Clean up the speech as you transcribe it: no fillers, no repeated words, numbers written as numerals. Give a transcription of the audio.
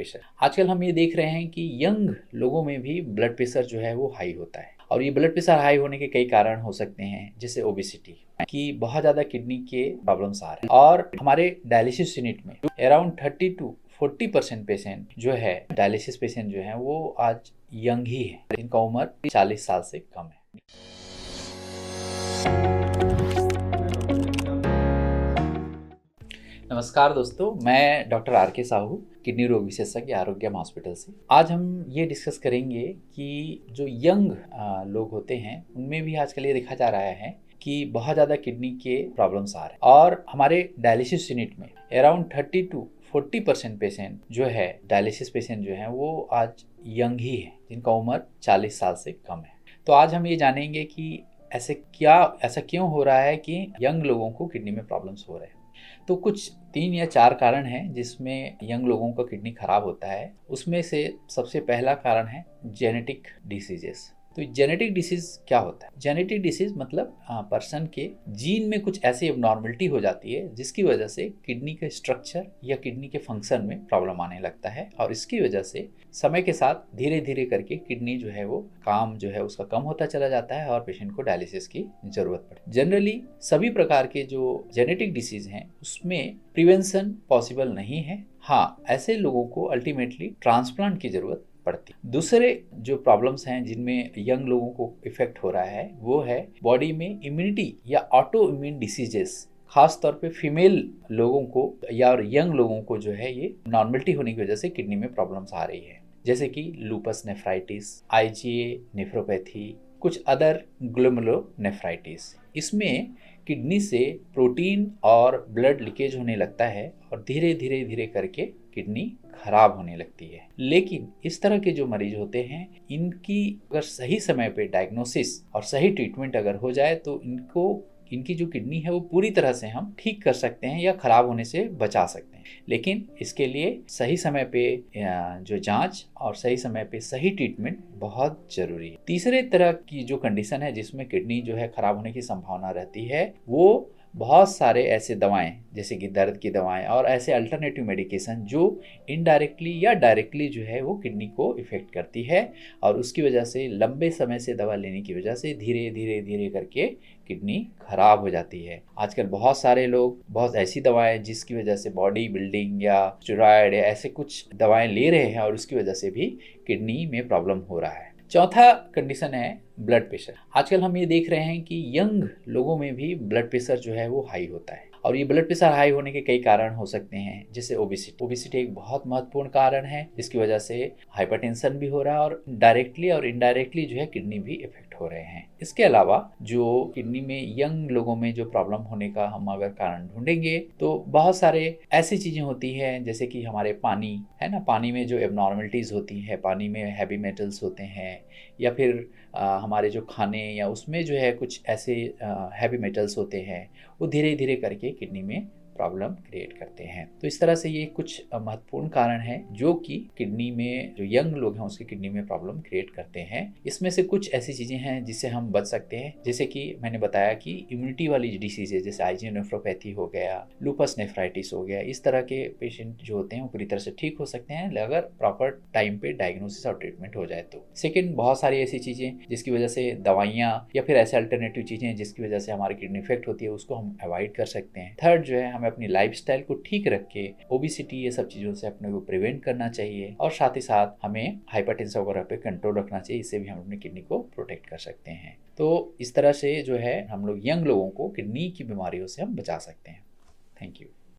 Pressure. आजकल हम ये देख रहे हैं कि यंग लोगों में भी ब्लड प्रेशर जो है वो हाई होता है और ये ब्लड प्रेशर हाई होने के कई कारण हो सकते हैं, जैसे ओबेसिटी कि बहुत ज़्यादा किडनी के प्रॉब्लम्स आ रहे हैं और हमारे डायलिसिस यूनिट में अराउंड 30 to 40% पेशेंट जो है डायलिसिस पेशेंट जो है वो आज यंग ही है, जिनका उम्र 40 साल से कम है। नमस्कार दोस्तों, मैं डॉक्टर आर के साहू, किडनी रोग विशेषज्ञ आरोग्यम हॉस्पिटल से। आज हम ये डिस्कस करेंगे कि जो यंग लोग होते हैं उनमें भी आजकल ये देखा जा रहा है कि बहुत ज़्यादा किडनी के प्रॉब्लम्स आ रहे हैं और हमारे डायलिसिस यूनिट में अराउंड 30 to 40% पेशेंट जो है डायलिसिस पेशेंट जो हैं वो आज यंग ही है, जिनका उम्र 40 साल से कम है। तो आज हम ये जानेंगे कि ऐसा क्यों हो रहा है कि यंग लोगों को किडनी में प्रॉब्लम्स हो रहे हैं। तो कुछ 3 या 4 कारण हैं जिसमें यंग लोगों का किडनी खराब होता है। उसमें से सबसे पहला कारण है जेनेटिक डिसीजेस। तो जेनेटिक डिसीज क्या होता है? जेनेटिक डिसीज मतलब पर्सन के जीन में कुछ ऐसी एबनॉर्मलिटी हो जाती है जिसकी वजह से किडनी के स्ट्रक्चर या किडनी के फंक्शन में प्रॉब्लम आने लगता है और इसकी वजह से समय के साथ धीरे धीरे करके किडनी जो है वो काम जो है उसका कम होता चला जाता है और पेशेंट को डायलिसिस की जरूरत पड़ती है। जनरली सभी प्रकार के जो जेनेटिक डिसीज हैं उसमें प्रिवेंशन पॉसिबल नहीं है। हाँ, ऐसे लोगों को अल्टीमेटली ट्रांसप्लांट की जरूरत पड़ती। दूसरे जो प्रॉब्लम्स हैं जिनमें यंग लोगों को इफेक्ट हो रहा है वो है बॉडी में इम्यूनिटी या ऑटो इम्यून डिसीजेस। खास तौर पे फीमेल लोगों को या यंग लोगों को जो है ये नॉर्मलिटी होने की वजह से किडनी में प्रॉब्लम्स आ रही है, जैसे कि लूपस नेफ्राइटिस, IgA नेफ्रोपैथी, कुछ अदर ग्लोमेरुलोनेफ्राइटिस। इसमें किडनी से प्रोटीन और ब्लड लीकेज होने लगता है और धीरे धीरे धीरे करके किडनी खराब होने लगती है। लेकिन इस तरह के जो मरीज होते हैं इनकी अगर सही समय पे डायग्नोसिस और सही ट्रीटमेंट अगर हो जाए तो इनकी जो किडनी है वो पूरी तरह से हम ठीक कर सकते हैं या खराब होने से बचा सकते हैं। लेकिन इसके लिए सही समय पे जो जांच और सही समय पे सही ट्रीटमेंट बहुत जरूरी है। तीसरे तरह की जो कंडीशन है जिसमें किडनी जो है खराब होने की संभावना रहती है वो बहुत सारे ऐसे दवाएं, जैसे कि दर्द की दवाएं और ऐसे अल्टरनेटिव मेडिकेशन जो इनडायरेक्टली या डायरेक्टली जो है वो किडनी को इफेक्ट करती है और उसकी वजह से लंबे समय से दवा लेने की वजह से धीरे धीरे धीरे करके किडनी खराब हो जाती है। आजकल बहुत सारे लोग बहुत ऐसी दवाएं जिसकी वजह से बॉडी बिल्डिंग या स्टेरॉयड या ऐसे कुछ दवाएं ले रहे हैं और उसकी वजह से भी किडनी में प्रॉब्लम हो रहा है। चौथा कंडीशन है ब्लड प्रेशर। आजकल हम ये देख रहे हैं कि यंग लोगों में भी ब्लड प्रेशर जो है वो हाई होता है और ये ब्लड प्रेशर हाई होने के कई कारण हो सकते हैं, जैसे ओबेसिटी एक बहुत महत्वपूर्ण कारण है जिसकी वजह से हाइपरटेंशन भी हो रहा है और डायरेक्टली और इनडायरेक्टली जो है किडनी भी इफेक्ट हो रहे हैं। इसके अलावा जो किडनी में यंग लोगों में जो प्रॉब्लम होने का हम अगर कारण ढूंढेंगे तो बहुत सारे ऐसी चीजें होती हैं, जैसे कि हमारे पानी है ना, पानी में जो एबनॉर्मलिटीज होती है, पानी में हैवी मेटल्स होते हैं या फिर हमारे जो खाने या उसमें जो है कुछ ऐसे हैवी मेटल्स होते हैं वो धीरे धीरे करके किडनी में प्रॉब्लम क्रिएट करते हैं। तो इस तरह से ये कुछ महत्वपूर्ण कारण हैं जो कि किडनी में जो यंग लोग हैं उसकी किडनी में प्रॉब्लम क्रिएट करते हैं। इसमें से कुछ ऐसी चीज़ें हैं जिससे हम बच सकते हैं, जैसे कि मैंने बताया कि इम्यूनिटी वाली डिसीज है, जैसे IgA नेफ्रोपैथी हो गया, लूपस नेफ्राइटिस हो गया। इस तरह के पेशेंट जो होते हैं वो पूरी तरह से ठीक हो सकते हैं अगर प्रॉपर टाइम पे डायग्नोसिस और ट्रीटमेंट हो जाए तो। सेकेंड, बहुत सारी ऐसी चीज़ें जिसकी वजह से दवाइयाँ या फिर ऐसे अल्टरनेटिव चीज़ें जिसकी वजह से हमारी किडनी इफेक्ट होती है उसको हम अवॉइड कर सकते हैं। थर्ड जो है, हमें अपनी लाइफस्टाइल को ठीक रख के ओबेसिटी ये सब चीज़ों से अपने को प्रिवेंट करना चाहिए और साथ ही साथ हमें हाइपरटेंशन वगैरह पे कंट्रोल रखना चाहिए। इससे भी हम अपनी किडनी को प्रोटेक्ट कर सकते हैं। तो इस तरह से जो है हम लोग यंग लोगों को किडनी की बीमारियों से हम बचा सकते हैं। Thank you.